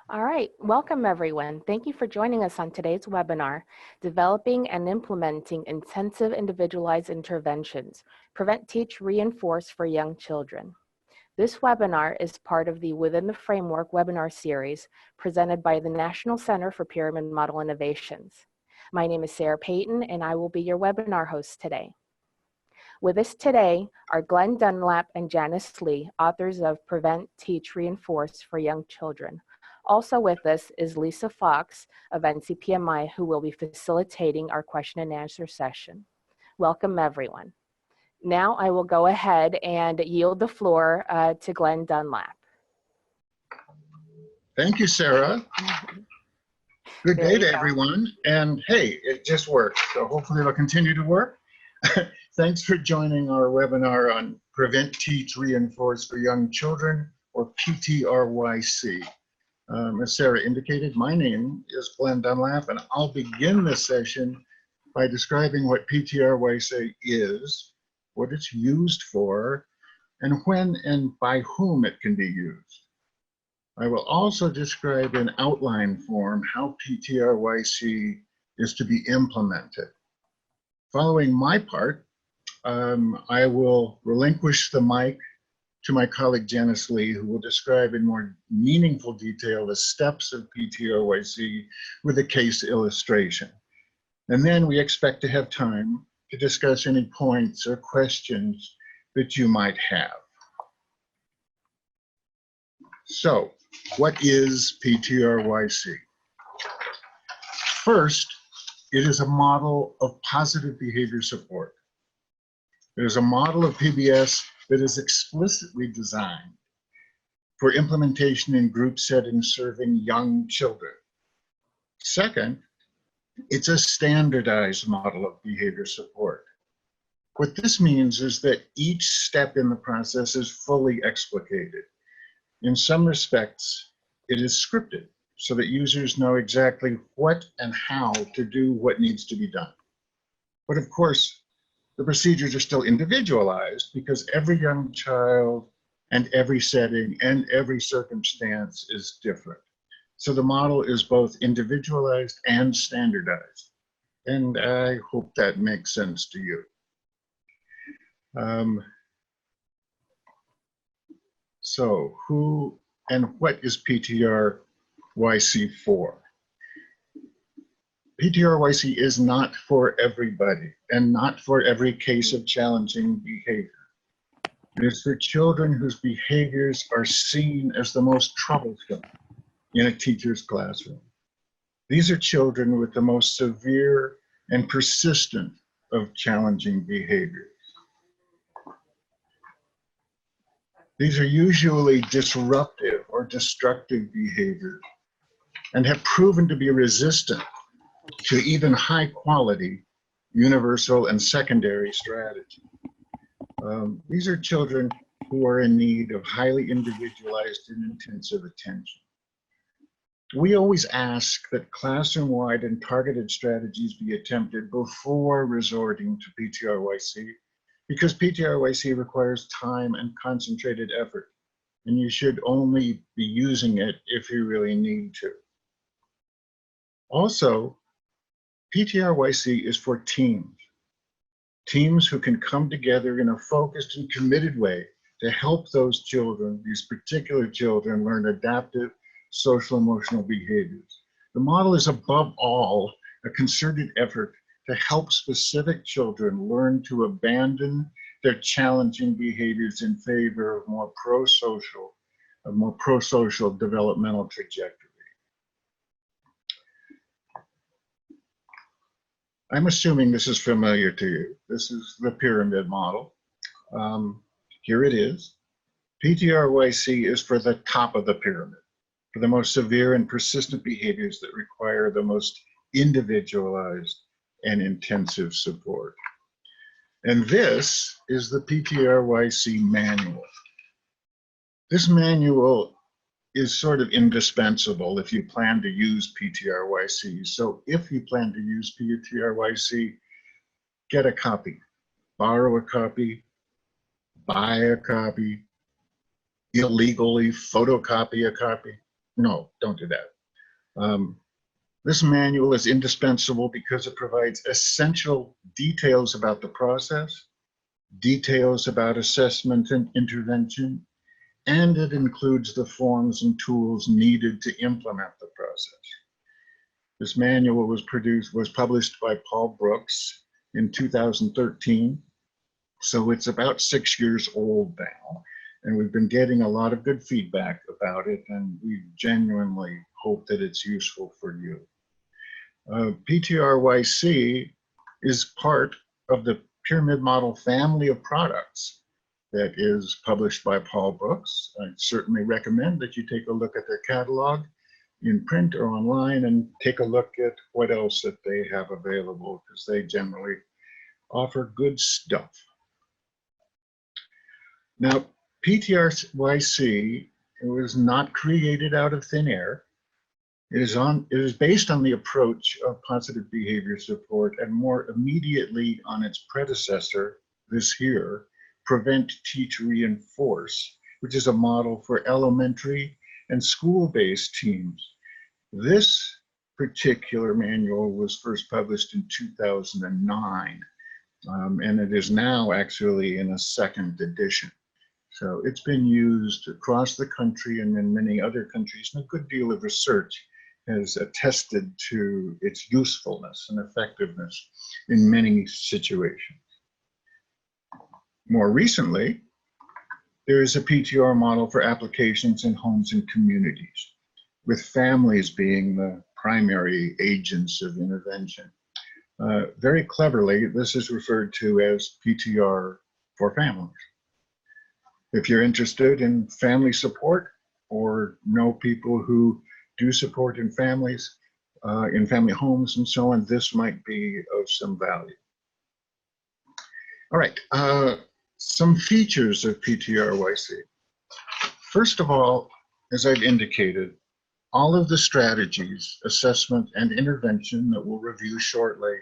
All right, welcome everyone. Thank you for joining us on today's webinar, Developing and Implementing Intensive Individualized Interventions, Prevent, Teach, Reinforce for Young Children. This webinar is part of the Within the Framework webinar series presented by the National Center for Pyramid Model Innovations. My name is Sarah Payton and I will be your webinar host today. With us today are Glenn Dunlap and Janice Lee, authors of Prevent, Teach, Reinforce for Young Children. Also with us is Lisa Fox of NCPMI, who will be facilitating our question and answer session. Welcome, everyone. Now I will go ahead and yield the floor to Glenn Dunlap. Thank you, Sarah. Good day to everyone. And hey, it just worked. So hopefully it'll continue to work. Thanks for joining our webinar on Prevent, Teach, Reinforce for Young Children, or PTR-YC. As Sarah indicated, my name is Glenn Dunlap, and I'll begin this session by describing what PTR-YC is, what it's used for, and when and by whom it can be used. I will also describe in outline form how PTR-YC is to be implemented. Following my part, I will relinquish the mic to my colleague Janice Lee, who will describe in more meaningful detail the steps of PTR-YC with a case illustration. And then we expect to have time to discuss any points or questions that you might have. So, what is PTR-YC? First, it is a model of positive behavior support. It is a model of PBS that is explicitly designed for implementation in group settings serving young children. Second, it's a standardized model of behavior support. What this means is that each step in the process is fully explicated. In some respects, it is scripted so that users know exactly what and how to do what needs to be done. But of course, the procedures are still individualized because every young child and every setting and every circumstance is different. So the model is both individualized and standardized. And I hope that makes sense to you. So who and what is PTR-YC for? PTR-YC is not for everybody and not for every case of challenging behavior. It is for children whose behaviors are seen as the most troublesome in a teacher's classroom. These are children with the most severe and persistent of challenging behaviors. These are usually disruptive or destructive behaviors and have proven to be resistant to even high quality, universal and secondary strategy. These are children who are in need of highly individualized and intensive attention. We always ask that classroom-wide and targeted strategies be attempted before resorting to PTR-YC, because PTR-YC requires time and concentrated effort, and you should only be using it if you really need to. Also, PTR-YC is for teams who can come together in a focused and committed way to help those children, these particular children, learn adaptive social emotional behaviors. The model is above all a concerted effort to help specific children learn to abandon their challenging behaviors in favor of more pro-social developmental trajectory. I'm assuming this is familiar to you. This is the pyramid model. Here it is. PTR-YC is for the top of the pyramid, for the most severe and persistent behaviors that require the most individualized and intensive support. And this is the PTR-YC manual. This manual is sort of indispensable if you plan to use PTR-YC. So if you plan to use PTR-YC, get a copy, borrow a copy, buy a copy, illegally photocopy a copy. no, don't do that. This manual is indispensable because it provides essential details about the process, details about assessment and intervention, and it includes the forms and tools needed to implement the process. This manual was published by Paul Brookes in 2013, so it's about 6 years old now, and we've been getting a lot of good feedback about it, and we genuinely hope that it's useful for you. PTR-YC is part of the pyramid model family of products that is published by Paul Brookes. I certainly recommend that you take a look at their catalog in print or online and take a look at what else that they have available, because they generally offer good stuff. Now, PTR-YC was not created out of thin air. It is based on the approach of positive behavior support and more immediately on its predecessor this year, Prevent, Teach, Reinforce, which is a model for elementary and school-based teams. This particular manual was first published in 2009, and it is now actually in a second edition. So it's been used across the country and in many other countries, and a good deal of research has attested to its usefulness and effectiveness in many situations. More recently, there is a PTR model for applications in homes and communities, with families being the primary agents of intervention. Very cleverly, this is referred to as PTR for families. If you're interested in family support or know people who do support in families, in family homes and so on, this might be of some value. All right, some features of PTR-YC. First of all, as I've indicated, all of the strategies, assessment, and intervention that we'll review shortly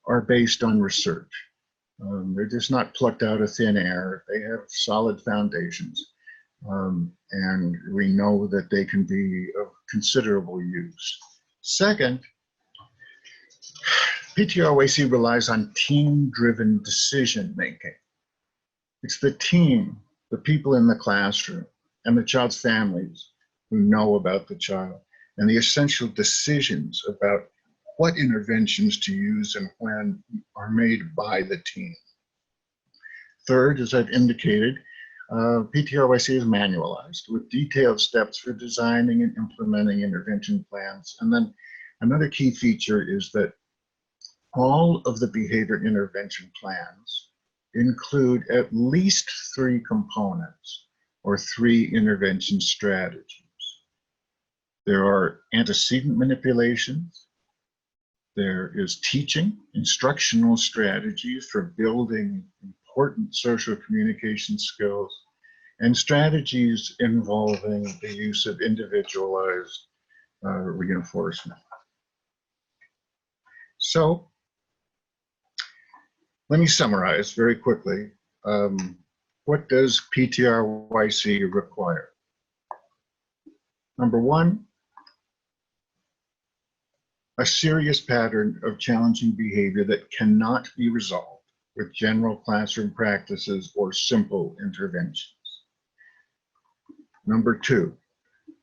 are based on research. They're just not plucked out of thin air. They have solid foundations. And we know that they can be of considerable use. Second, PTR-YC relies on team-driven decision-making. It's the team, the people in the classroom, and the child's families who know about the child, and the essential decisions about what interventions to use and when are made by the team. Third, as I've indicated, PTR-YC is manualized with detailed steps for designing and implementing intervention plans. And then another key feature is that all of the behavior intervention plans include at least 3 components or 3 intervention strategies. There are antecedent manipulations. There is teaching, instructional strategies for building important social communication skills, and strategies involving the use of individualized reinforcement. So let me summarize very quickly. What does PTR-YC require? Number 1, a serious pattern of challenging behavior that cannot be resolved with general classroom practices or simple interventions. Number 2,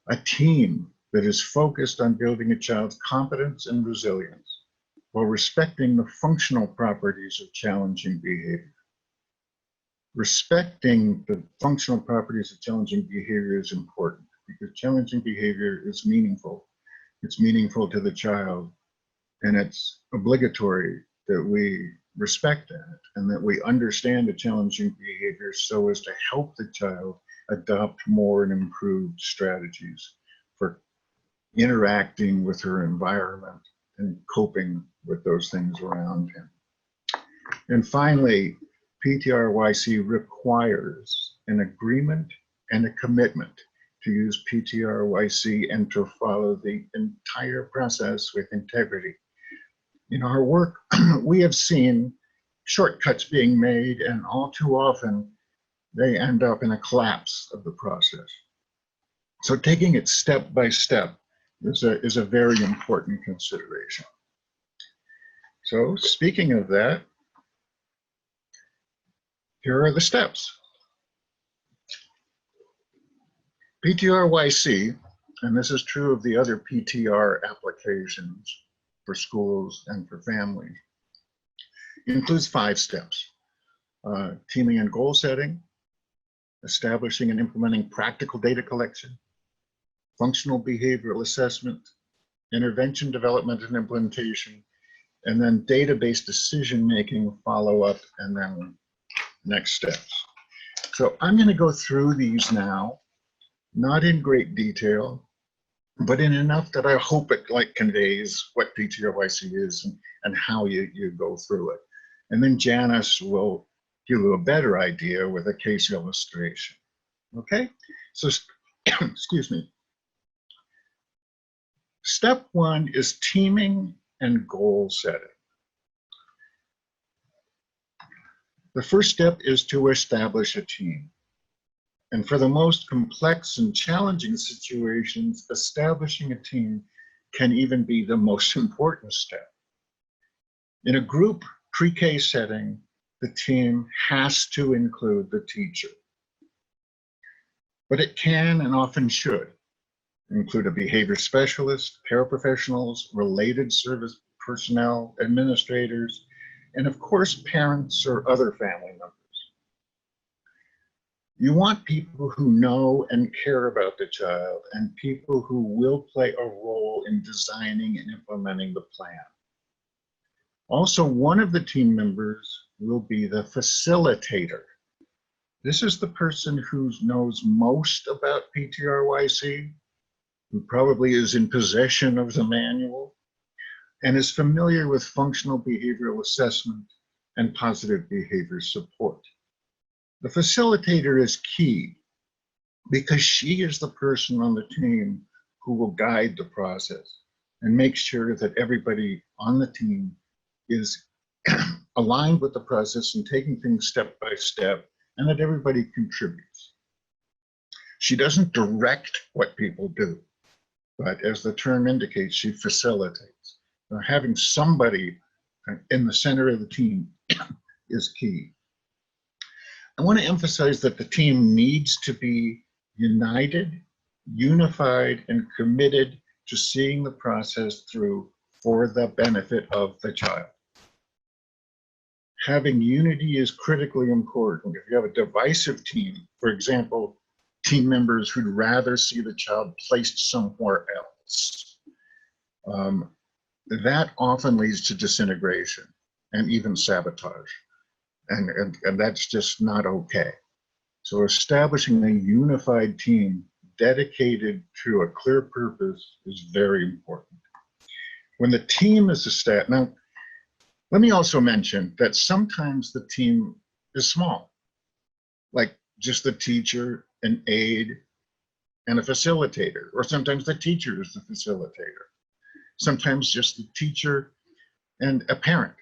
a team that is focused on building a child's competence and resilience while respecting the functional properties of challenging behavior. Respecting the functional properties of challenging behavior is important because challenging behavior is meaningful. It's meaningful to the child, and it's obligatory that we respect that and that we understand the challenging behavior so as to help the child adopt more and improved strategies for interacting with her environment and coping with those things around him. And finally, PTR-YC requires an agreement and a commitment to use PTR-YC and to follow the entire process with integrity. In our work, we have seen shortcuts being made, and all too often they end up in a collapse of the process. So taking it step by step is a very important consideration. So speaking of that, here are the steps. PTR-YC, and this is true of the other PTR applications for schools and for families, includes 5 steps. Teaming and goal setting, establishing and implementing practical data collection, functional behavioral assessment, intervention development and implementation, and then database decision-making, follow-up, and then next steps. So I'm going to go through these now, not in great detail, but in enough that I hope it conveys what PTR-YC is and how you go through it. And then Janice will give you a better idea with a case illustration. Okay, so excuse me. Step 1 is teaming and goal setting. The first step is to establish a team. And for the most complex and challenging situations, establishing a team can even be the most important step. In a group pre-K setting, the team has to include the teacher. But it can and often should include a behavior specialist, paraprofessionals, related service personnel, administrators, and of course, parents or other family members. You want people who know and care about the child and people who will play a role in designing and implementing the plan. Also, one of the team members will be the facilitator. This is the person who knows most about PTR-YC, who probably is in possession of the manual, and is familiar with functional behavioral assessment and positive behavior support. The facilitator is key because she is the person on the team who will guide the process and make sure that everybody on the team is aligned with the process and taking things step by step, and that everybody contributes. She doesn't direct what people do, but as the term indicates, she facilitates. Having somebody in the center of the team is key. I want to emphasize that the team needs to be united, unified, and committed to seeing the process through for the benefit of the child. Having unity is critically important. If you have a divisive team, for example, team members who'd rather see the child placed somewhere else, that often leads to disintegration and even sabotage. And that's just not okay. So establishing a unified team dedicated to a clear purpose is very important. When the team is established, now, let me also mention that sometimes the team is small, like just the teacher, an aide, and a facilitator, or sometimes the teacher is the facilitator. Sometimes just the teacher and a parent.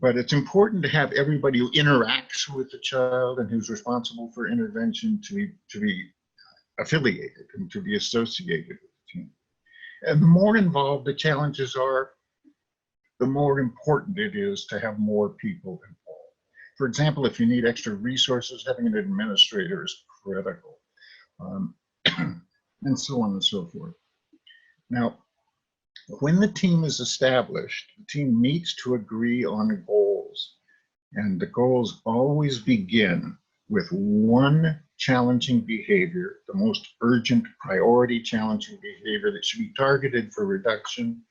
But it's important to have everybody who interacts with the child and who's responsible for intervention to be affiliated and to be associated with the team. And the more involved the challenges are, the more important it is to have more people involved. For example, if you need extra resources, having an administrator is critical, and so on and so forth. Now, when the team is established, the team meets to agree on goals, and the goals always begin with one challenging behavior, the most urgent priority challenging behavior that should be targeted for reduction,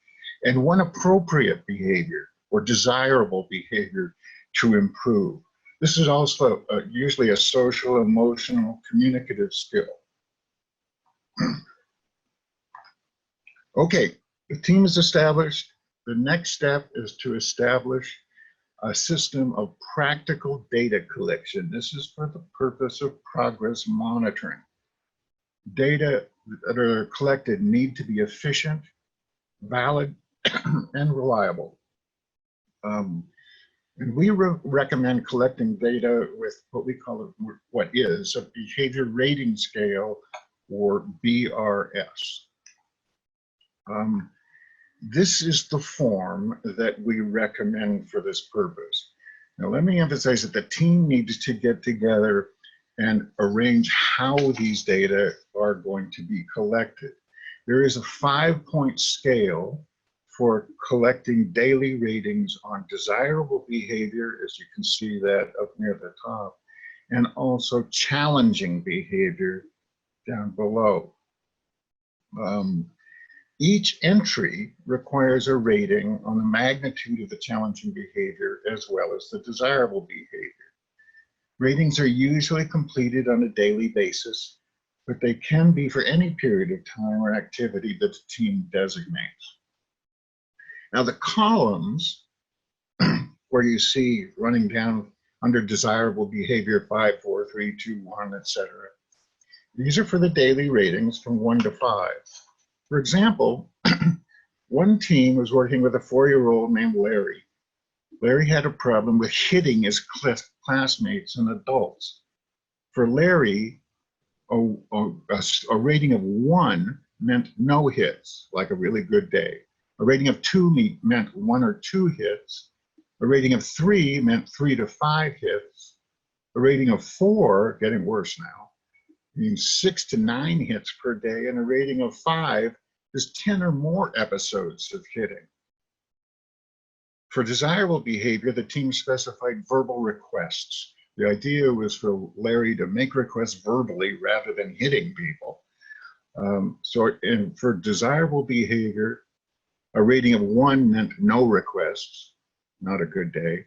and one appropriate behavior or desirable behavior to improve. This is also usually a social, emotional, communicative skill. Okay, the team is established. The next step is to establish a system of practical data collection. This is for the purpose of progress monitoring. Data that are collected need to be efficient, valid, and reliable. And we recommend collecting data with what we call what is a behavior rating scale, or BRS. This is the form that we recommend for this purpose. Now, let me emphasize that the team needs to get together and arrange how these data are going to be collected. There is a 5-point scale for collecting daily ratings on desirable behavior, as you can see that up near the top, and also challenging behavior down below. Each entry requires a rating on the magnitude of the challenging behavior as well as the desirable behavior. Ratings are usually completed on a daily basis, but they can be for any period of time or activity that the team designates. Now, the columns where you see running down under desirable behavior 5, 4, 3, 2, 1, etc. These are for the daily ratings from 1 to 5. For example, one team was working with a 4-year-old named Larry. Larry had a problem with hitting his classmates and adults. For Larry, a rating of 1 meant no hits, like a really good day. A rating of 2 meant 1 or 2 hits. A rating of 3 meant 3 to 5 hits. A rating of 4, getting worse now, means 6 to 9 hits per day, and a rating of 5 is 10 or more episodes of hitting. For desirable behavior, the team specified verbal requests. The idea was for Larry to make requests verbally rather than hitting people. And for desirable behavior, a rating of 1 meant no requests, not a good day.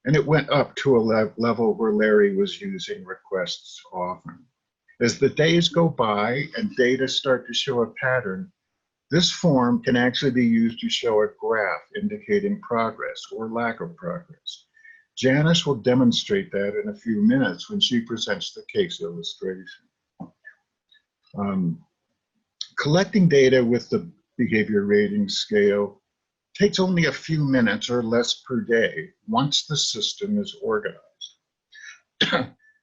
And it went up to a level where Larry was using requests often. As the days go by and data start to show a pattern, this form can actually be used to show a graph indicating progress or lack of progress. Janice will demonstrate that in a few minutes when she presents the case illustration. Collecting data with the behavior rating scale takes only a few minutes or less per day once the system is organized.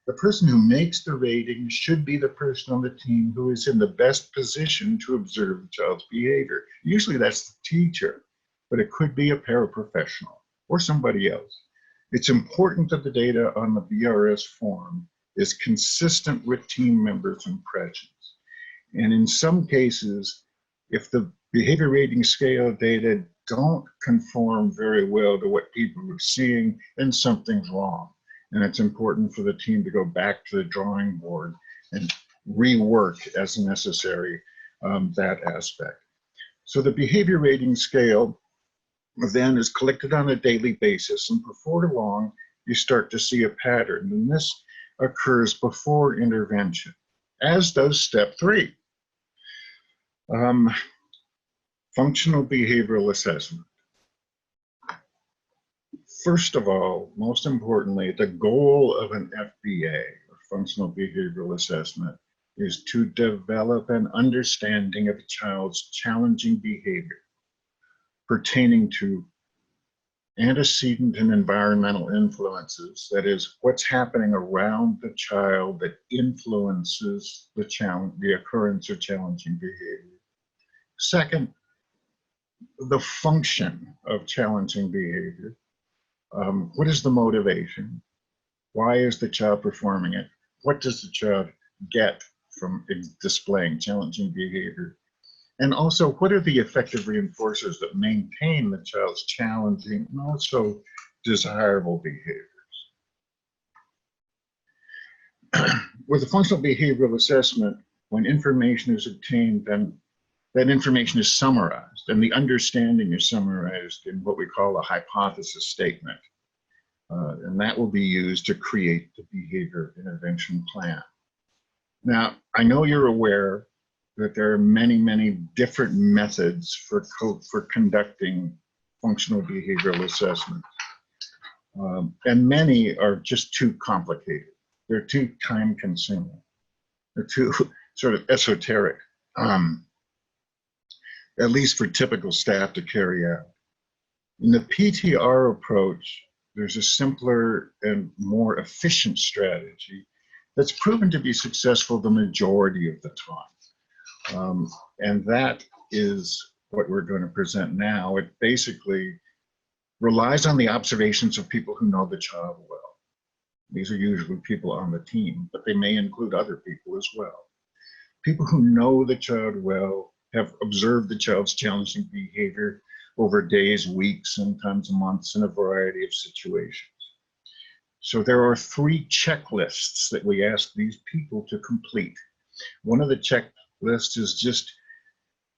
The person who makes the rating should be the person on the team who is in the best position to observe the child's behavior. Usually that's the teacher, but it could be a paraprofessional or somebody else. It's important that the data on the BRS form is consistent with team members' impressions. And in some cases, if the behavior rating scale data don't conform very well to what people are seeing, then something's wrong. And it's important for the team to go back to the drawing board and rework as necessary that aspect. So the behavior rating scale then is collected on a daily basis, and before long, you start to see a pattern. And this occurs before intervention, as does step 3. Functional behavioral assessment. First of all, most importantly, the goal of an FBA, or functional behavioral assessment, is to develop an understanding of a child's challenging behavior pertaining to antecedent and environmental influences, that is, what's happening around the child that influences the occurrence of challenging behavior. Second, the function of challenging behavior. What is the motivation? Why is the child performing it? What does the child get from displaying challenging behavior? And also, what are the effective reinforcers that maintain the child's challenging and also desirable behaviors? With a functional behavioral assessment, when information is obtained, then that information is summarized, and the understanding is summarized in what we call a hypothesis statement. And that will be used to create the behavior intervention plan. Now, I know you're aware that there are many, many different methods for conducting functional behavioral assessment. And many are just too complicated. They're too time consuming. They're too sort of esoteric, at least for typical staff to carry out. In the PTR approach, there's a simpler and more efficient strategy that's proven to be successful the majority of the time. And that is what we're going to present now. It basically relies on the observations of people who know the child well. These are usually people on the team, but they may include other people as well. People who know the child well, have observed the child's challenging behavior over days, weeks, sometimes months in a variety of situations. So there are 3 checklists that we ask these people to complete. One of the checklists is just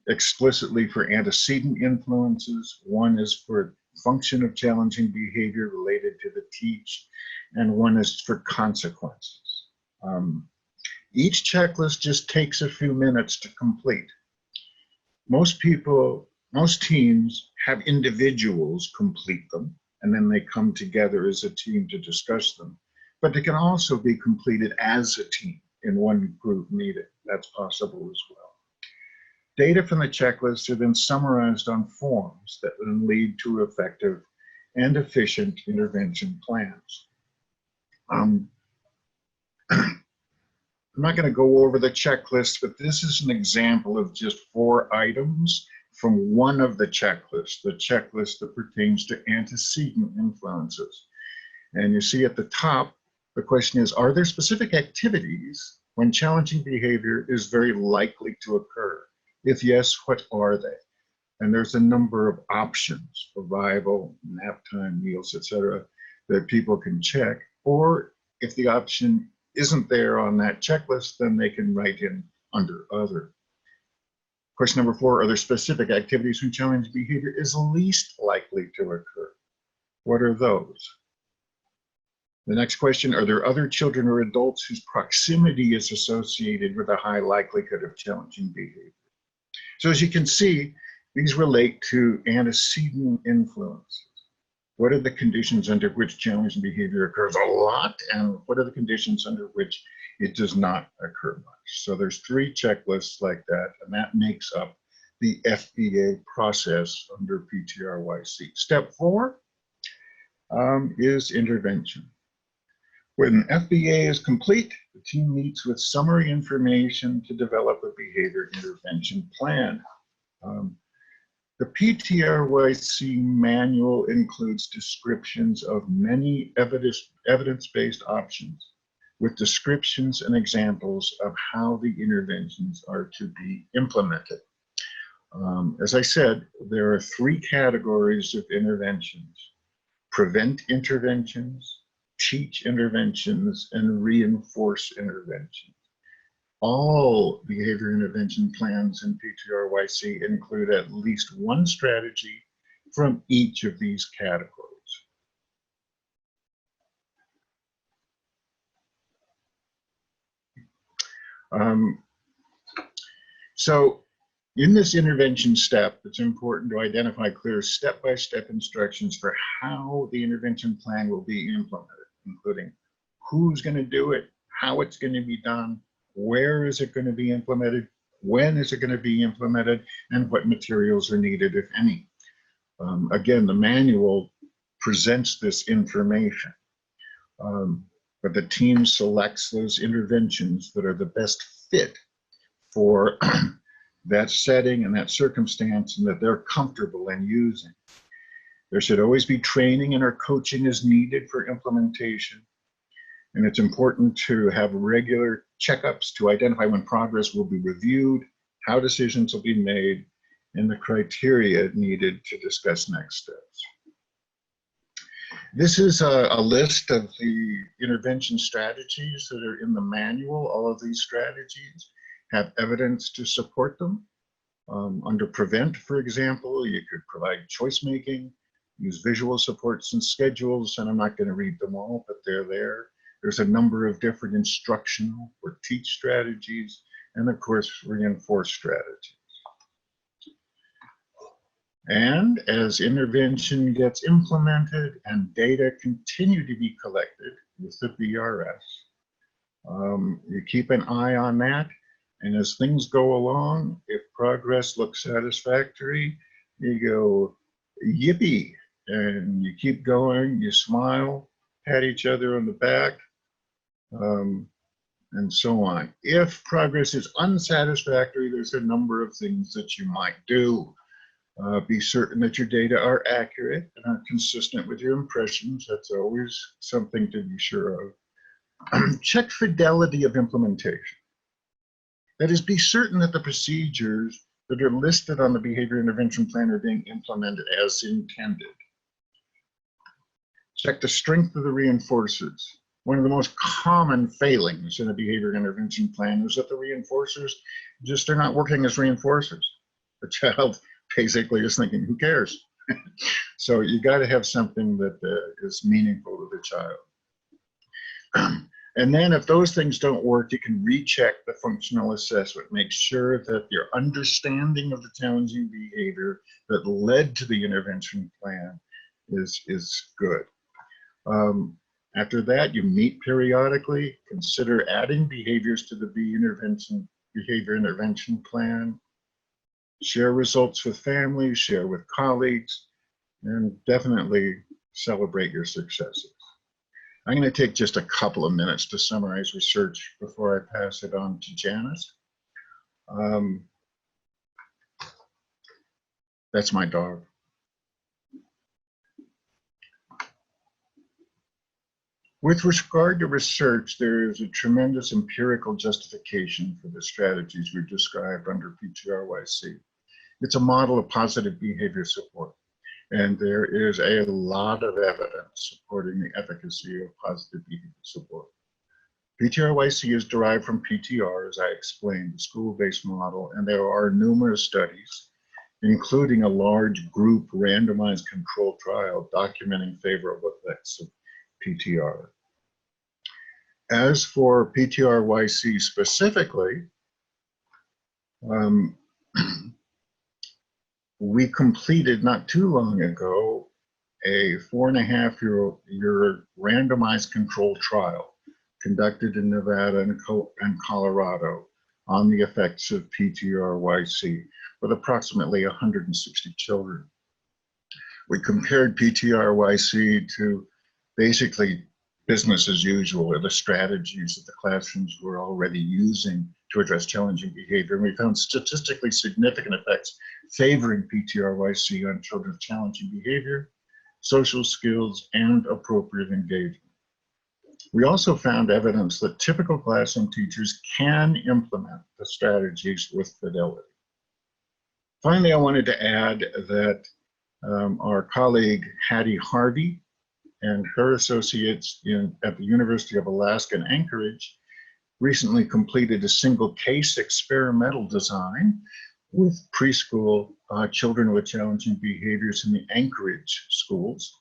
explicitly for antecedent influences. One is for function of challenging behavior related to the teach, and one is for consequences. Each checklist just takes a few minutes to complete. Most teams have individuals complete them, and then they come together as a team to discuss them. But they can also be completed as a team in one group meeting. That's possible as well. Data from the checklist are then summarized on forms that then lead to effective and efficient intervention plans. I'm not going to go over the checklist, but this is an example of just 4 items from one of the checklists, the checklist that pertains to antecedent influences. And you see at the top, the question is, are there specific activities when challenging behavior is very likely to occur? If yes, what are they? And there's a number of options, arrival, nap time, meals, etc., that people can check. Or if the option isn't there on that checklist, then they can write in under other. Question number 4, are there specific activities when challenging behavior is least likely to occur? What are those? The next question, are there other children or adults whose proximity is associated with a high likelihood of challenging behavior? So as you can see, these relate to antecedent influences. What are the conditions under which challenging behavior occurs a lot, and what are the conditions under which it does not occur much? So there's 3 checklists like that, and that makes up the FBA process under PTR-YC. Step 4 is intervention. When FBA is complete, the team meets with summary information to develop a behavior intervention plan. The PTR-YC manual includes descriptions of many evidence-based options with descriptions and examples of how the interventions are to be implemented. As I said, there are 3 categories of interventions: prevent interventions, teach interventions, and reinforce interventions. All behavior intervention plans in PTR-YC include at least one strategy from each of these categories. So in this intervention step, it's important to identify clear step-by-step instructions for how the intervention plan will be implemented, including who's going to do it, how it's going to be done, where is it going to be implemented, when is it going to be implemented, and what materials are needed, if any. Again, the manual presents this information, but the team selects those interventions that are the best fit for that setting and that circumstance, and that they're comfortable in using. There should always be training and or coaching as needed for implementation. And it's important to have regular checkups to identify when progress will be reviewed, how decisions will be made, and the criteria needed to discuss next steps. This is a list of the intervention strategies that are in the manual. All of these strategies have evidence to support them. Under prevent, for example, you could provide choice making, use visual supports and schedules, and I'm not going to read them all, but they're there. There's a number of different instructional or teach strategies, and of course, reinforce strategies. And as intervention gets implemented and data continue to be collected with the BRS, you keep an eye on that. And as things go along, if progress looks satisfactory, you go, yippee, and you keep going, you smile, pat each other on the back, and so on. If progress is unsatisfactory, there's a number of things that you might do. Be certain that your data are accurate and are consistent with your impressions. That's always something to be sure of. Check fidelity of implementation. That is, be certain that the procedures that are listed on the behavior intervention plan are being implemented as intended. Check the strength of the reinforcers. One of the most common failings in a behavior intervention plan is that the reinforcers just are not working as reinforcers. The child basically is thinking, who cares? So you got to have something that is meaningful to the child. And then if those things don't work, you can recheck the functional assessment. Make sure that your understanding of the challenging behavior that led to the intervention plan is good. After that, you meet periodically, consider adding behaviors to the behavior intervention plan, share results with families, share with colleagues, and definitely celebrate your successes. I'm going to take just a couple of minutes to summarize research before I pass it on to Janice. That's my dog. With regard to research, there is a tremendous empirical justification for the strategies we described under PTR-YC. It's a model of positive behavior support, and there is a lot of evidence supporting the efficacy of positive behavior support. PTR-YC is derived from PTR, as I explained, the school-based model, and there are numerous studies, including a large group randomized controlled trial documenting favorable effects of PTR. As for PTR-YC specifically, we completed not too long ago a 4.5-year randomized controlled trial conducted in Nevada and Colorado on the effects of PTR-YC with approximately 160 children. We compared PTR-YC to basically business as usual, or the strategies that the classrooms were already using to address challenging behavior. And we found statistically significant effects favoring PTR-YC on children's challenging behavior, social skills, and appropriate engagement. We also found evidence that typical classroom teachers can implement the strategies with fidelity. Finally, I wanted to add that our colleague Hattie Harvey and her associates at the University of Alaska in Anchorage recently completed a single case experimental design with preschool children with challenging behaviors in the Anchorage schools.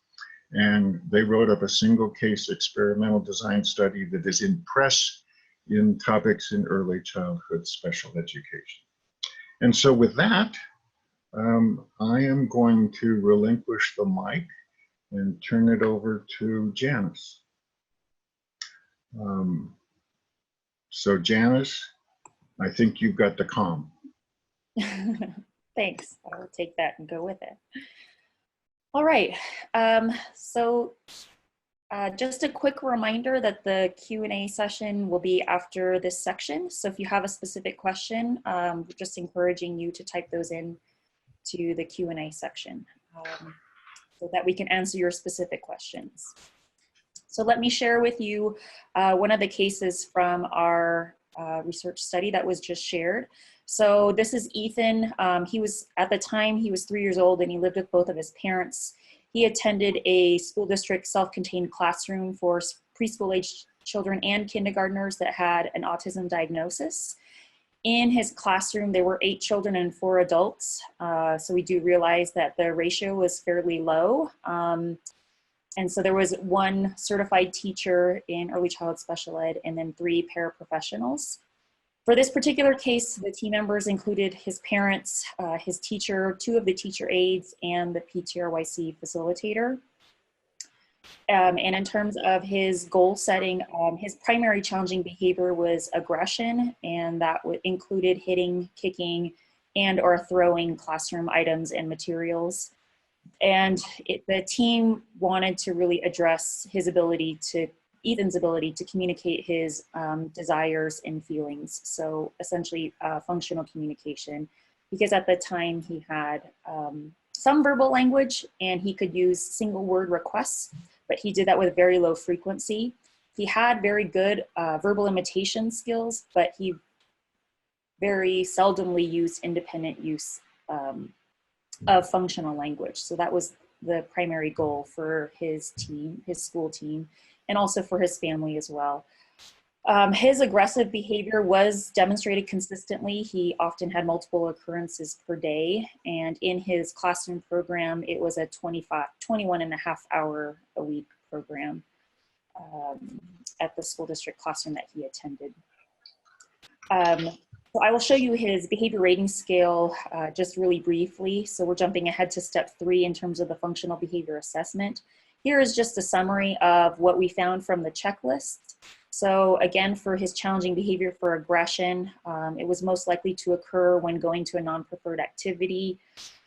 And they wrote up a single case experimental design study that is in press in topics in early childhood special education. And so with that, I am going to relinquish the mic and turn it over to Janice. So Janice, I think you've got the comm. Thanks, I'll take that and go with it. All right, just a quick reminder that the Q&A session will be after this section. So if you have a specific question, we're just encouraging you to type those in to the Q&A section so that we can answer your specific questions. So let me share with you one of the cases from our research study that was just shared. So this is Ethan. At the time, he was 3 years old and he lived with both of his parents. He attended a school district self-contained classroom for preschool age children and kindergartners that had an autism diagnosis. In his classroom, there were 8 children and 4 adults. So we do realize that the ratio was fairly low. And so there was 1 certified teacher in early childhood special ed and then 3 paraprofessionals. For this particular case, the team members included his parents, his teacher, 2 of the teacher aides, and the PTR-YC facilitator. And in terms of his goal setting, his primary challenging behavior was aggression, and that included hitting, kicking, and or throwing classroom items and materials. And the team wanted to really address Ethan's ability to communicate his desires and feelings. So essentially functional communication, because at the time he had some verbal language and he could use single word requests, but he did that with very low frequency. He had very good verbal imitation skills, but he very seldomly used independent use of functional language. So that was the primary goal for his team, his school team, and also for his family as well. His aggressive behavior was demonstrated consistently. He often had multiple occurrences per day. And in his classroom program, it was a 21 and a half hour a week program at the school district classroom that he attended. So I will show you his behavior rating scale just really briefly. So we're jumping ahead to step 3 in terms of the functional behavior assessment. Here is just a summary of what we found from the checklist. So again, for his challenging behavior for aggression, it was most likely to occur when going to a non-preferred activity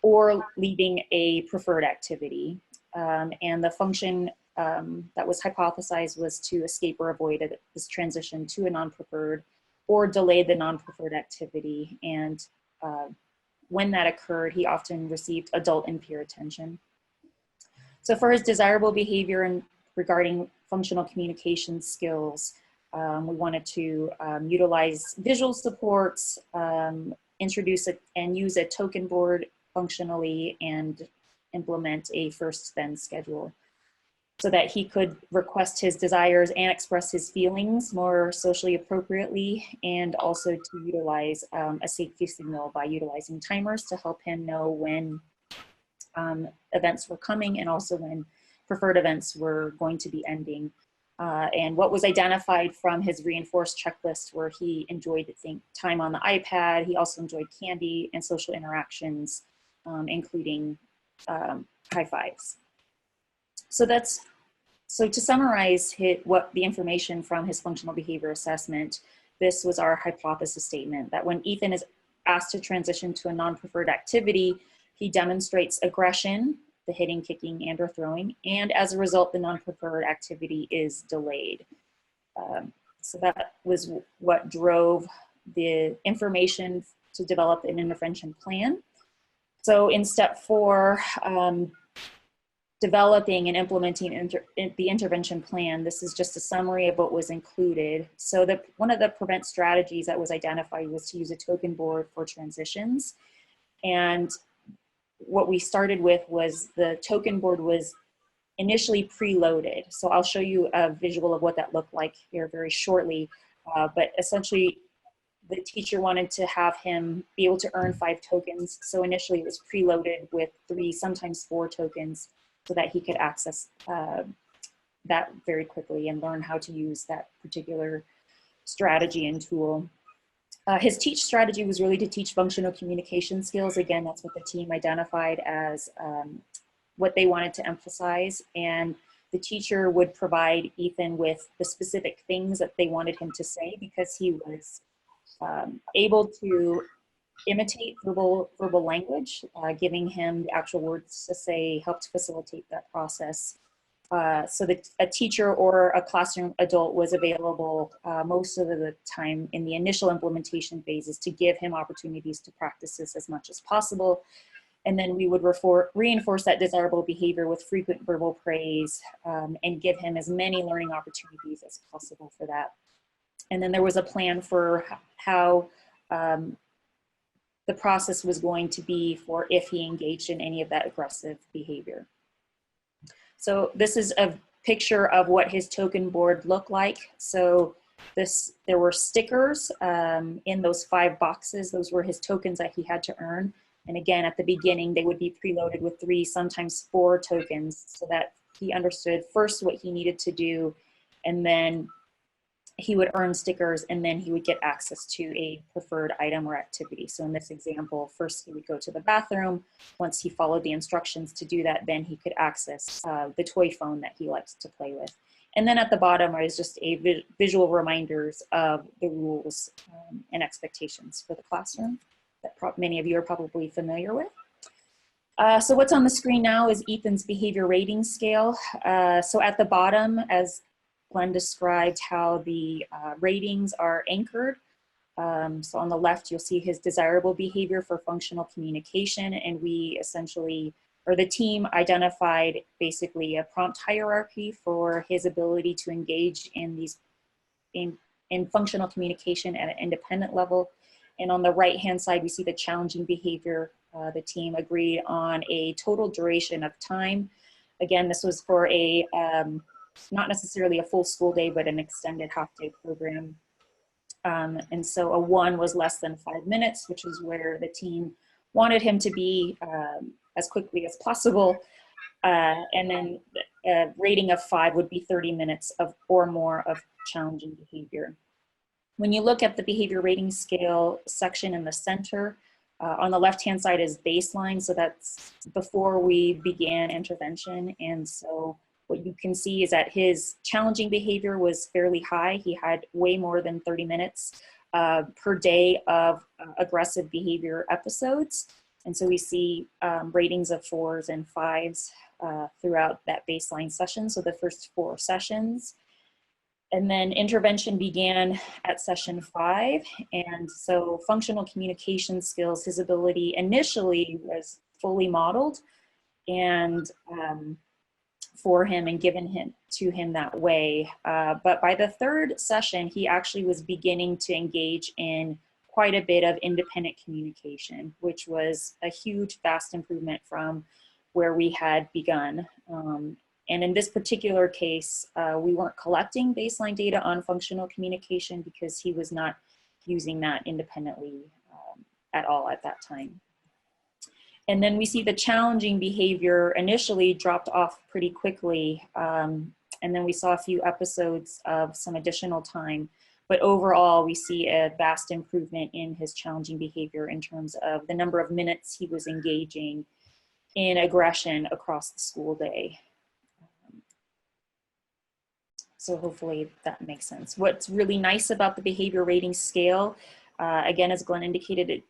or leaving a preferred activity. And the function that was hypothesized was to escape or avoid this transition to a non-preferred or delay the non-preferred activity. And when that occurred, he often received adult and peer attention. So for his desirable behavior and regarding functional communication skills, we wanted to utilize visual supports, introduce and use a token board functionally, and implement a first-then schedule, so that he could request his desires and express his feelings more socially appropriately, and also to utilize a safety signal by utilizing timers to help him know when events were coming and also when preferred events were going to be ending. And what was identified from his reinforced checklist where he enjoyed time on the iPad, he also enjoyed candy and social interactions, including high fives. So to summarize what the information from his functional behavior assessment, this was our hypothesis statement that when Ethan is asked to transition to a non-preferred activity, he demonstrates aggression, the hitting, kicking, and or throwing, and as a result, the non-preferred activity is delayed. So that was what drove the information to develop an intervention plan. So in step 4, developing and implementing the intervention plan, this is just a summary of what was included. So one of the prevent strategies that was identified was to use a token board for transitions. And what we started with was the token board was initially preloaded. So I'll show you a visual of what that looked like here very shortly. But essentially, the teacher wanted to have him be able to earn 5 tokens. So initially it was preloaded with 3, sometimes 4 tokens, so that he could access that very quickly and learn how to use that particular strategy and tool. His teach strategy was really to teach functional communication skills. Again, that's what the team identified as what they wanted to emphasize. And the teacher would provide Ethan with the specific things that they wanted him to say, because he was able to imitate verbal language. Giving him the actual words to say helped facilitate that process. So that a teacher or a classroom adult was available most of the time in the initial implementation phases to give him opportunities to practice this as much as possible. And then we would reinforce that desirable behavior with frequent verbal praise and give him as many learning opportunities as possible for that. And then there was a plan for how the process was going to be for if he engaged in any of that aggressive behavior. So this is a picture of what his token board looked like. So there were stickers in those 5 boxes. Those were his tokens that he had to earn. And again, at the beginning, they would be preloaded with 3, sometimes 4 tokens, so that he understood first what he needed to do, and then he would earn stickers, and then he would get access to a preferred item or activity. So in this example, first he would go to the bathroom. Once he followed the instructions to do that, then he could access the toy phone that he likes to play with. And then at the bottom is just a visual reminders of the rules and expectations for the classroom that many of you are probably familiar with. So what's on the screen now is Ethan's behavior rating scale. So at the bottom, as Glenn described, how the ratings are anchored. So on the left, you'll see his desirable behavior for functional communication, and we essentially, or the team identified basically a prompt hierarchy for his ability to engage in these, in functional communication at an independent level. And on the right-hand side, we see the challenging behavior. The team agreed on a total duration of time. Again, this was for a, not necessarily a full school day, but an extended half-day program. And so a 1 was less than 5 minutes, which is where the team wanted him to be as quickly as possible. And then a rating of 5 would be 30 minutes of or more of challenging behavior. When you look at the behavior rating scale section in the center, on the left-hand side is baseline. So that's before we began intervention. And so what you can see is that his challenging behavior was fairly high. He had way more than 30 minutes per day of aggressive behavior episodes. And so we see ratings of 4s and 5s throughout that baseline session. So the first 4 sessions. And then intervention began at session 5. And so functional communication skills, his ability initially was fully modeled and for him and given to him that way. But by the 3rd session, he actually was beginning to engage in quite a bit of independent communication, which was a huge, vast improvement from where we had begun. And in this particular case, we weren't collecting baseline data on functional communication because he was not using that independently at all at that time. And then we see the challenging behavior initially dropped off pretty quickly. And then we saw a few episodes of some additional time. But overall, we see a vast improvement in his challenging behavior in terms of the number of minutes he was engaging in aggression across the school day. So hopefully that makes sense. What's really nice about the behavior rating scale, again, as Glenn indicated,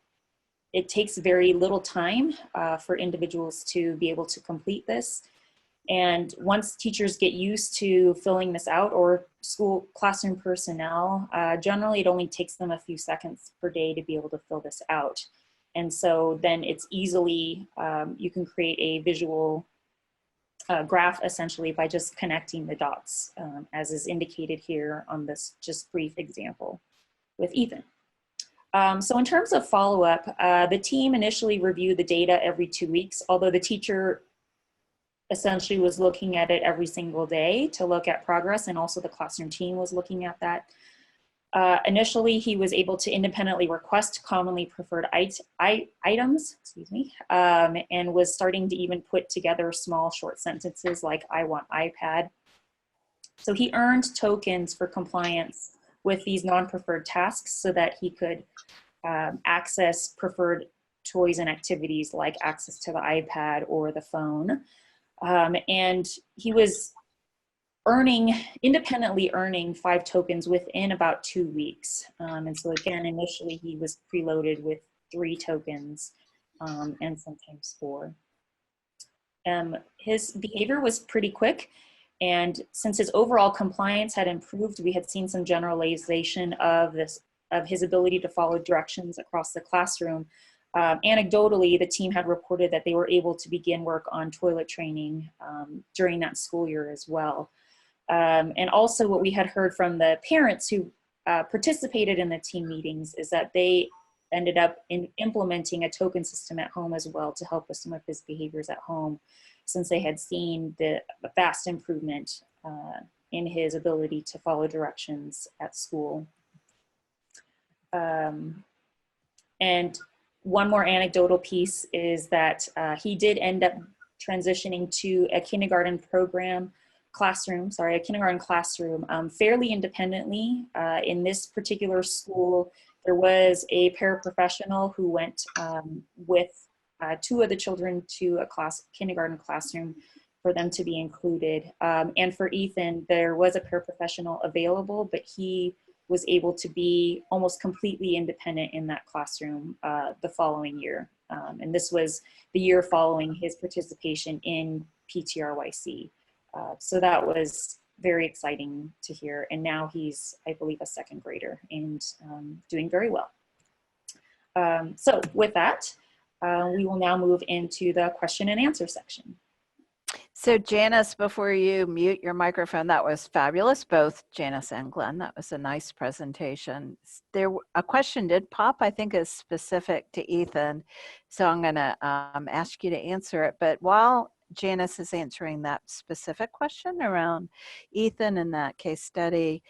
it takes very little time for individuals to be able to complete this. And once teachers get used to filling this out, or school classroom personnel, generally it only takes them a few seconds per day to be able to fill this out. And so then it's easily, you can create a visual graph essentially by just connecting the dots, as is indicated here on this just brief example with Ethan. So in terms of follow-up, the team initially reviewed the data every 2 weeks, although the teacher essentially was looking at it every single day to look at progress, and also the classroom team was looking at that. Initially, he was able to independently request commonly preferred items, and was starting to even put together small short sentences like, "I want iPad." So he earned tokens for compliance with these non-preferred tasks so that he could access preferred toys and activities like access to the iPad or the phone. And he was independently earning 5 tokens within about 2 weeks. And so again, initially he was preloaded with 3 tokens and sometimes 4. His behavior was pretty quick. And since his overall compliance had improved, we had seen some generalization of his ability to follow directions across the classroom. Anecdotally, the team had reported that they were able to begin work on toilet training during that school year as well. And also what we had heard from the parents who participated in the team meetings is that they ended up implementing a token system at home as well to help with some of his behaviors at home, since they had seen the vast improvement in his ability to follow directions at school. And one more anecdotal piece is that he did end up transitioning to a kindergarten classroom fairly independently. In this particular school, there was a paraprofessional who went with 2 of the children to a kindergarten classroom for them to be included. And for Ethan, there was a paraprofessional available, but he was able to be almost completely independent in that classroom the following year. And this was the year following his participation in PTR-YC. So that was very exciting to hear. And now he's, I believe, a second grader and doing very well. So with that, we will now move into the question and answer section. So Janice, before you mute your microphone, that was fabulous, both Janice and Glenn. That was a nice presentation. A question did pop, I think is specific to Ethan. So I'm gonna ask you to answer it. But while Janice is answering that specific question around Ethan and that case study,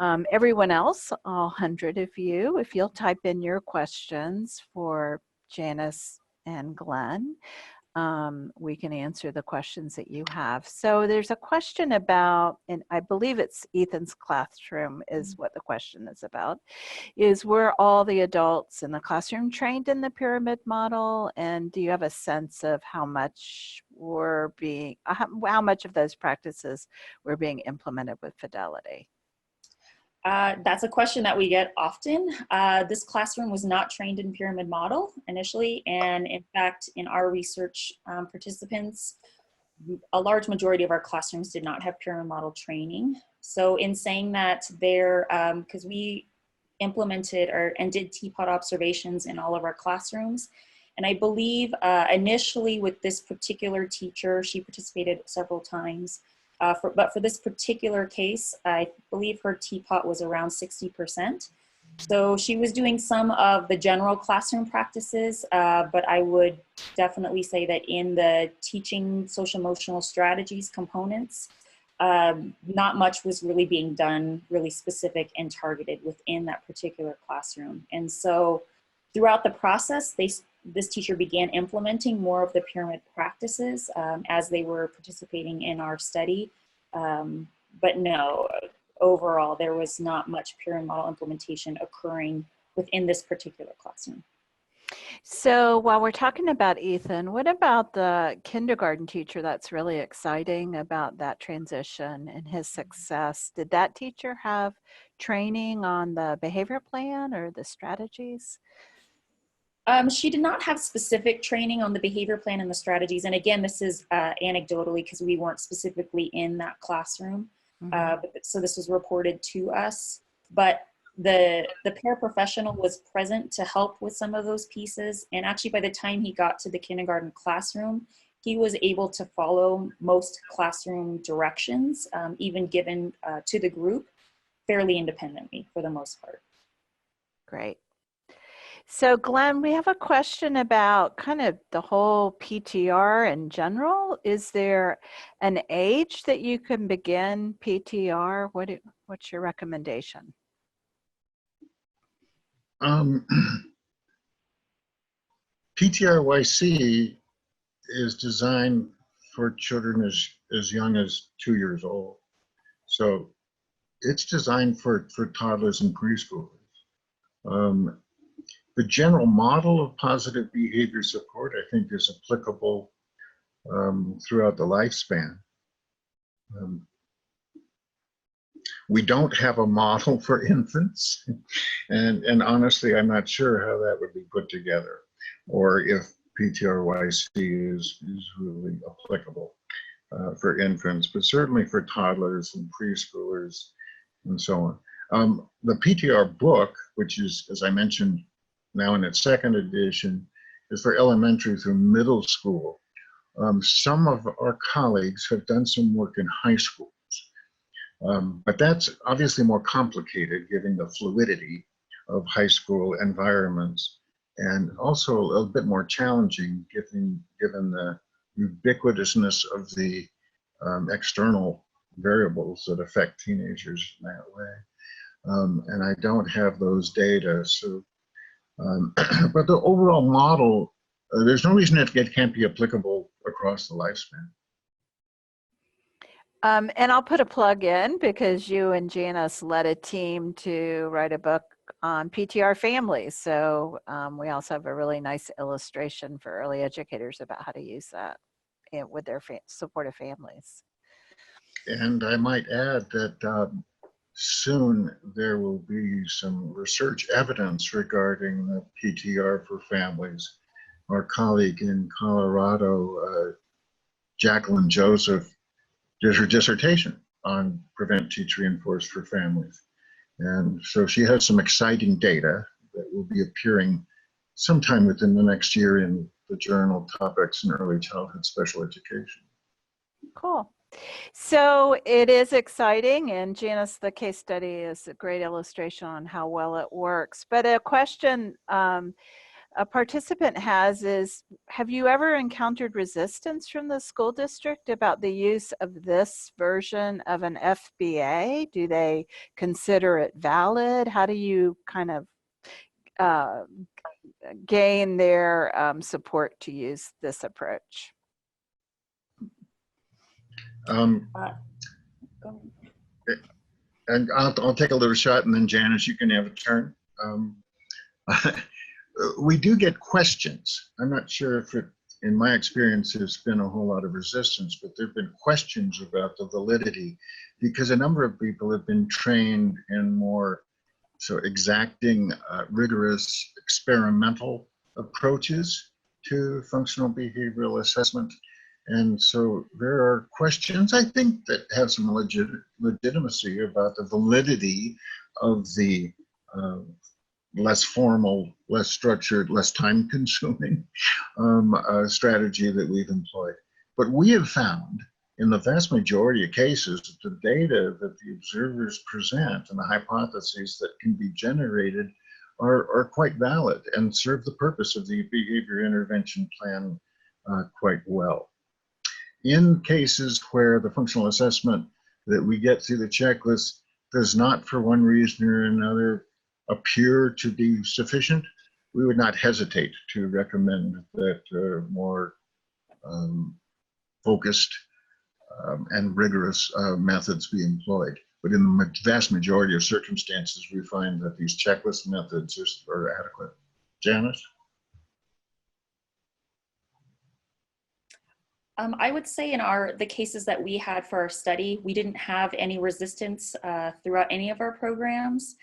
everyone else, all 100 of you, if you'll type in your questions for Janice and Glenn, we can answer the questions that you have. So there's a question about, and I believe it's Ethan's classroom is what the question is about, is were all the adults in the classroom trained in the pyramid model? And do you have a sense of how much were being, how much of those practices were being implemented with fidelity? That's a question that we get often. This classroom was not trained in pyramid model initially, and in fact, in our research participants, a large majority of our classrooms did not have pyramid model training. So in saying that, because we implemented and did teapot observations in all of our classrooms, and I believe initially with this particular teacher, she participated several times. But for this particular case, I believe her teapot was around 60%. So she was doing some of the general classroom practices, but I would definitely say that in the teaching social emotional strategies components, not much was really being done really specific and targeted within that particular classroom. And so throughout the process, this teacher began implementing more of the pyramid practices as they were participating in our study. But no, overall, there was not much pyramid model implementation occurring within this particular classroom. So while we're talking about Ethan, what about the kindergarten teacher? That's really exciting about that transition and his success. Did that teacher have training on the behavior plan or the strategies? She did not have specific training on the behavior plan and the strategies. And again, this is anecdotally because we weren't specifically in that classroom. So this was reported to us. But the paraprofessional was present to help with some of those pieces. And actually, by the time he got to the kindergarten classroom, he was able to follow most classroom directions, even given to the group, fairly independently for the most part. Great. So Glenn, we have a question about kind of the whole PTR in general. Is there an age that you can begin PTR? What's your recommendation? PTR-YC is designed for children as young as 2 years old. So it's designed for toddlers and preschoolers. The general model of positive behavior support, I think, is applicable throughout the lifespan. We don't have a model for infants, and honestly, I'm not sure how that would be put together, or if PTR-YC is really applicable for infants, but certainly for toddlers and preschoolers and so on. The PTR book, which is, as I mentioned, now in its second edition, is for elementary through middle school. Some of our colleagues have done some work in high schools, but that's obviously more complicated given the fluidity of high school environments, and also a little bit more challenging given the ubiquitousness of the external variables that affect teenagers in that way. And I don't have those data, so but the overall model, there's no reason it can't be applicable across the lifespan. And I'll put a plug in because you and Janice led a team to write a book on PTR families. So we also have a really nice illustration for early educators about how to use that with their supportive families. And I might add that soon there will be some research evidence regarding the PTR for families our colleague in Colorado, Jacqueline Joseph, did her dissertation on Prevent, Teach, Reinforce for families. And so she has some exciting data that will be appearing sometime within the next year in the journal Topics in Early Childhood Special Education. Cool. So it is exciting, and Janice, the case study is a great illustration on how well it works. But a question a participant has is, have you ever encountered resistance from the school district about the use of this version of an FBA? Do they consider it valid? How do you kind of gain their support to use this approach? And I'll take a little shot, and then Janice, you can have a turn. We do get questions. I'm not sure if it, in my experience, there's been a whole lot of resistance, but there have been questions about the validity, because a number of people have been trained in more exacting, rigorous experimental approaches to functional behavioral assessment. And so there are questions, I think, that have some legitimacy about the validity of the less formal, less structured, less time-consuming strategy that we've employed. But we have found, in the vast majority of cases, that the data that the observers present and the hypotheses that can be generated are quite valid and serve the purpose of the behavior intervention plan quite well. In cases where the functional assessment that we get through the checklist does not, for one reason or another, appear to be sufficient, we would not hesitate to recommend that more focused and rigorous methods be employed. But in the vast majority of circumstances, we find that these checklist methods are adequate. Janice? I would say in the cases that we had for our study, we didn't have any resistance throughout any of our programs.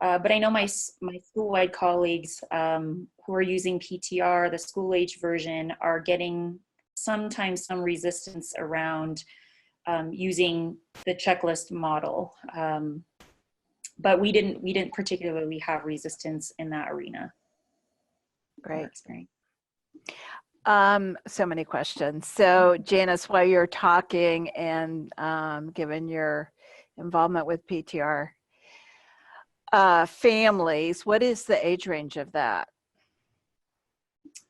But I know my school-wide colleagues who are using PTR, the school-age version, are getting sometimes some resistance around using the checklist model. But we didn't particularly have resistance in that arena. Great. So many questions. So Janice, while you're talking and given your involvement with PTR families, what is the age range of that?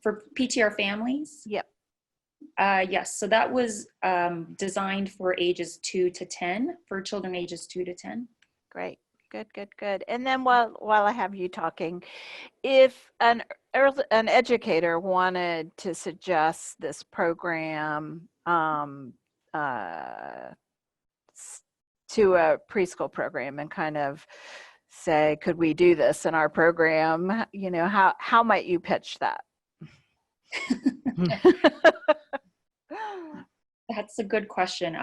For PTR families? Yep. Yes, so that was designed for ages 2 to 10, for children ages 2 to 10. Great, good. And then while I have you talking, if an educator wanted to suggest this program to a preschool program and kind of say, could we do this in our program? You know, how might you pitch that? That's a good question.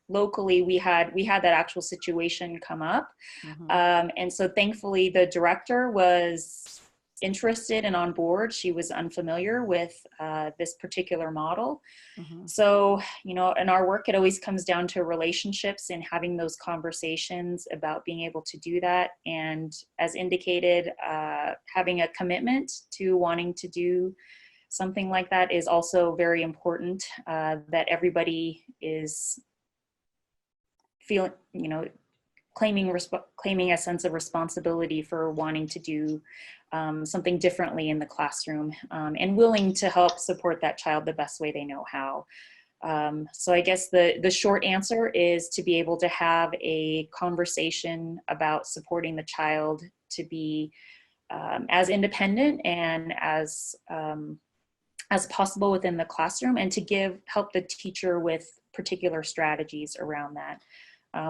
Locally, we had that actual situation come up. Mm-hmm. And so thankfully the director was interested and on board. She was unfamiliar with this particular model. Mm-hmm. So, you know, in our work, it always comes down to relationships and having those conversations about being able to do that. And as indicated, having a commitment to wanting to do something like that is also very important, that everybody is feeling, you know, claiming a sense of responsibility for wanting to do something differently in the classroom, and willing to help support that child the best way they know how. So I guess the short answer is to be able to have a conversation about supporting the child to be as independent and as possible within the classroom, and to help the teacher with particular strategies around that.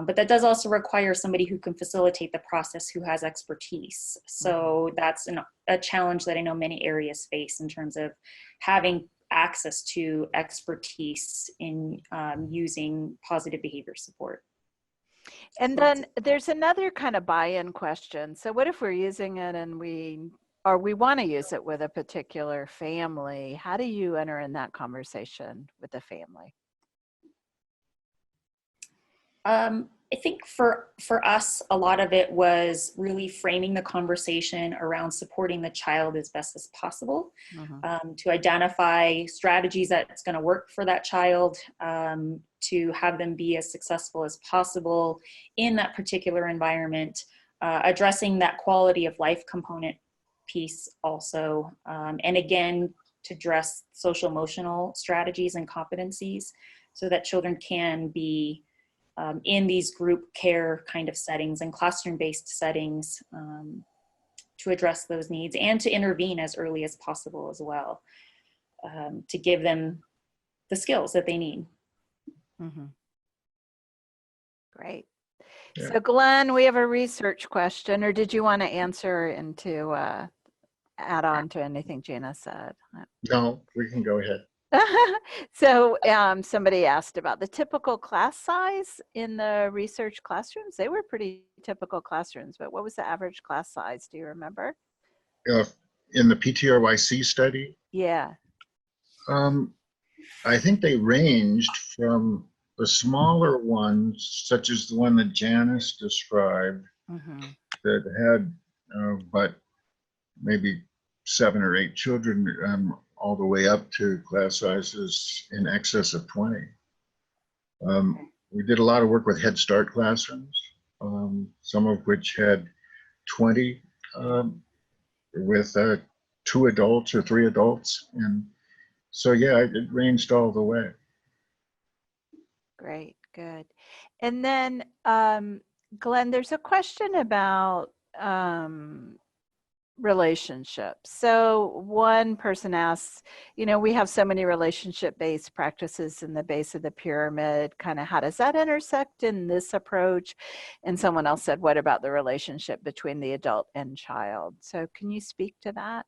But that does also require somebody who can facilitate the process, who has expertise. So that's a challenge that I know many areas face in terms of having access to expertise in using positive behavior support. And then there's another kind of buy-in question. So what if we're using it and we or we want to use it with a particular family, how do you enter in that conversation with the family? I think for us, a lot of it was really framing the conversation around supporting the child as best as possible, to identify strategies that's going to work for that child, to have them be as successful as possible in that particular environment, addressing that quality of life component piece also, and again, to address social emotional strategies and competencies so that children can be in these group care kind of settings and classroom-based settings, to address those needs and to intervene as early as possible as well, to give them the skills that they need. Great. Yeah. So Glenn, we have a research question, or did you want to answer and to add on to anything Jana said? No, we can go ahead. So somebody asked about the typical class size in the research classrooms. They were pretty typical classrooms, but what was the average class size? Do you remember? In the PTR-YC study, Yeah. I think they ranged from the smaller ones, such as the one that Janice described, that had but maybe 7 or 8 children, all the way up to class sizes in excess of 20. We did a lot of work with Head Start classrooms, some of which had 20 with 2 adults or 3 adults. And so, yeah, it ranged all the way. Great, good. And then, Glenn, there's a question about relationships. So one person asks, you know, we have so many relationship-based practices in the base of the pyramid, kind of how does that intersect in this approach? And someone else said, what about the relationship between the adult and child? So can you speak to that?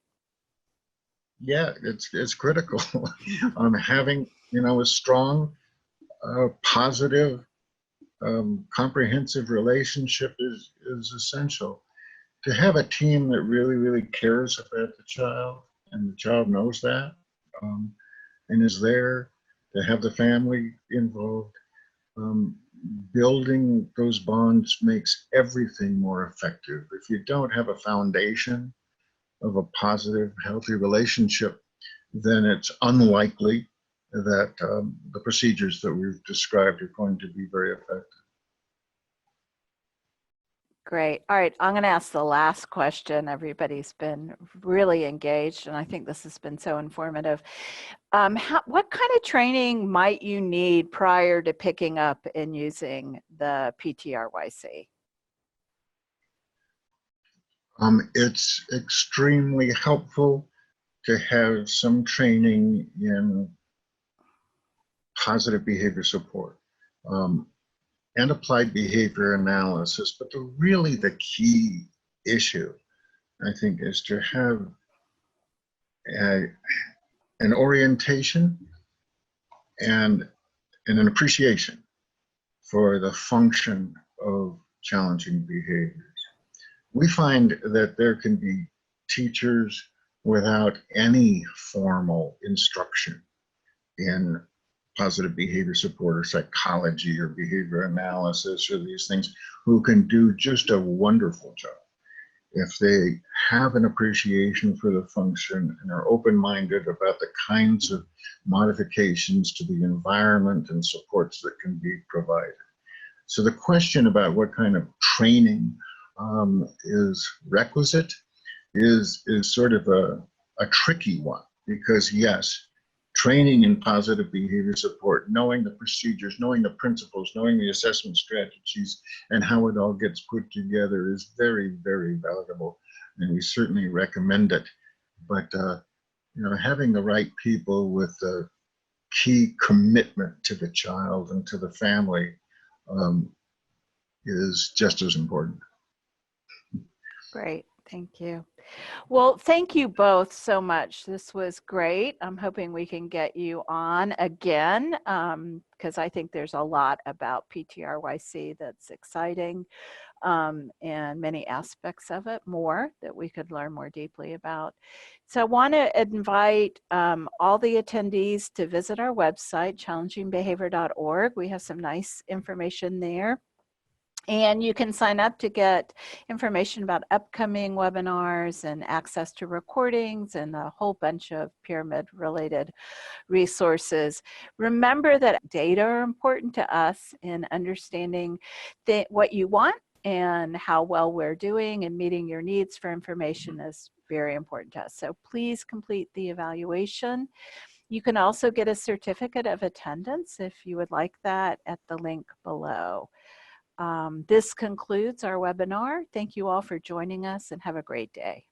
Yeah, it's critical. Having, you know, a strong, positive, comprehensive relationship is essential. To have a team that really cares about the child, and the child knows that, and is there, to have the family involved, building those bonds makes everything more effective. If you don't have a foundation of a positive, healthy relationship, then it's unlikely that the procedures that we've described are going to be very effective. Great. All right, I'm going to ask the last question. Everybody's been really engaged, and I think this has been so informative. What kind of training might you need prior to picking up and using the PTR-YC? It's extremely helpful to have some training in positive behavior support and applied behavior analysis. But really the key issue, I think, is to have an orientation and an appreciation for the function of challenging behaviors. We find that there can be teachers without any formal instruction in positive behavior support or psychology or behavior analysis or these things, who can do just a wonderful job if they have an appreciation for the function and are open-minded about the kinds of modifications to the environment and supports that can be provided. So the question about what kind of training is requisite is sort of a tricky one, because yes, training in positive behavior support, knowing the procedures, knowing the principles, knowing the assessment strategies, and how it all gets put together is very valuable, and we certainly recommend it. But you know, having the right people with the key commitment to the child and to the family is just as important. Great, thank you. Well, thank you both so much. This was great. I'm hoping we can get you on again because I think there's a lot about PTR-YC that's exciting and many aspects of it more that we could learn more deeply about. So I want to invite all the attendees to visit our website, challengingbehavior.org. We have some nice information there. And you can sign up to get information about upcoming webinars and access to recordings and a whole bunch of pyramid-related resources. Remember that data are important to us in understanding what you want and how well we're doing, and meeting your needs for information is very important to us. So please complete the evaluation. You can also get a certificate of attendance if you would like that at the link below. This concludes our webinar. Thank you all for joining us and have a great day.